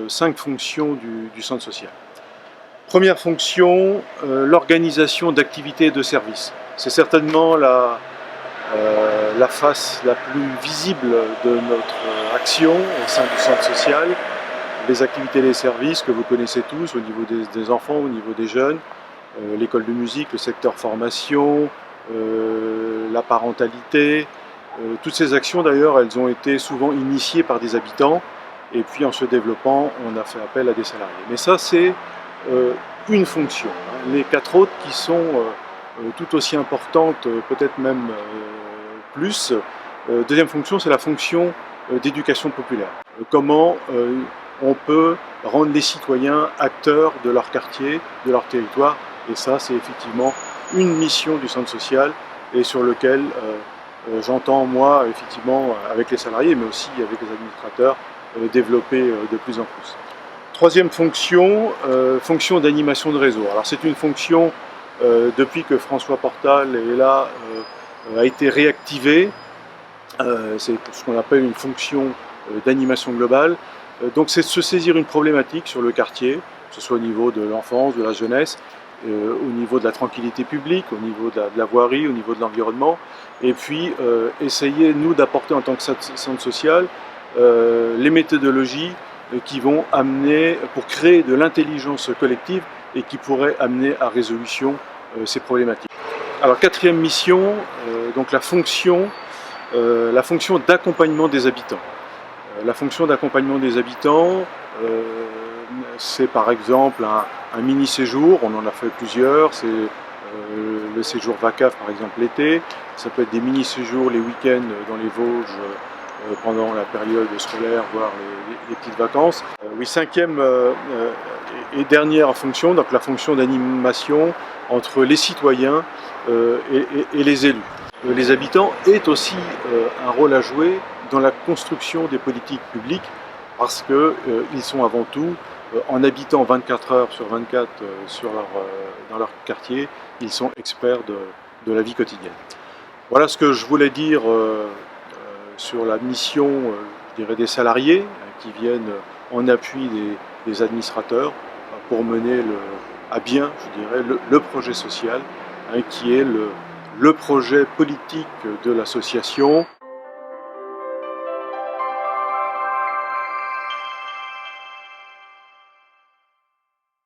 5 fonctions du centre social. Première fonction, l'organisation d'activités et de services. C'est certainement la face la plus visible de notre action au sein du centre social. Les activités et les services que vous connaissez tous au niveau des enfants, au niveau des jeunes, l'école de musique, le secteur formation, la parentalité. Toutes ces actions d'ailleurs, elles ont été souvent initiées par des habitants et puis en se développant, on a fait appel à des salariés. Mais ça, c'est une fonction. Les 4 autres qui sont tout aussi importantes, peut-être même plus. Deuxième fonction, c'est la fonction d'éducation populaire. Comment on peut rendre les citoyens acteurs de leur quartier, de leur territoire, et ça, c'est effectivement une mission du centre social et sur lequel j'entends, moi, effectivement, avec les salariés, mais aussi avec les administrateurs, développer de plus en plus. Troisième fonction, fonction d'animation de réseau. Alors c'est une fonction, depuis que François Portal est là, a été réactivée. C'est ce qu'on appelle une fonction d'animation globale. Donc c'est de se saisir une problématique sur le quartier, que ce soit au niveau de l'enfance, de la jeunesse, au niveau de la tranquillité publique, au niveau de la voirie, au niveau de l'environnement, et puis essayer, nous, d'apporter en tant que centre social les méthodologies qui vont amener, pour créer de l'intelligence collective et qui pourraient amener à résolution ces problématiques. Alors quatrième mission, donc la fonction d'accompagnement des habitants. La fonction d'accompagnement des habitants, c'est par exemple un mini-séjour, on en a fait plusieurs, c'est le séjour VACAF par exemple l'été, ça peut être des mini-séjours les week-ends dans les Vosges pendant la période scolaire, voire les petites vacances. Oui, cinquième et dernière fonction, donc la fonction d'animation entre les citoyens et les élus. Les habitants ont aussi un rôle à jouer dans la construction des politiques publiques parce qu'ils sont avant tout, en habitant 24 heures sur 24 dans leur quartier, ils sont experts de la vie quotidienne. Voilà ce que je voulais dire sur la mission, je dirais, des salariés qui viennent en appui des administrateurs pour mener à bien, je dirais, le projet social qui est le projet politique de l'association.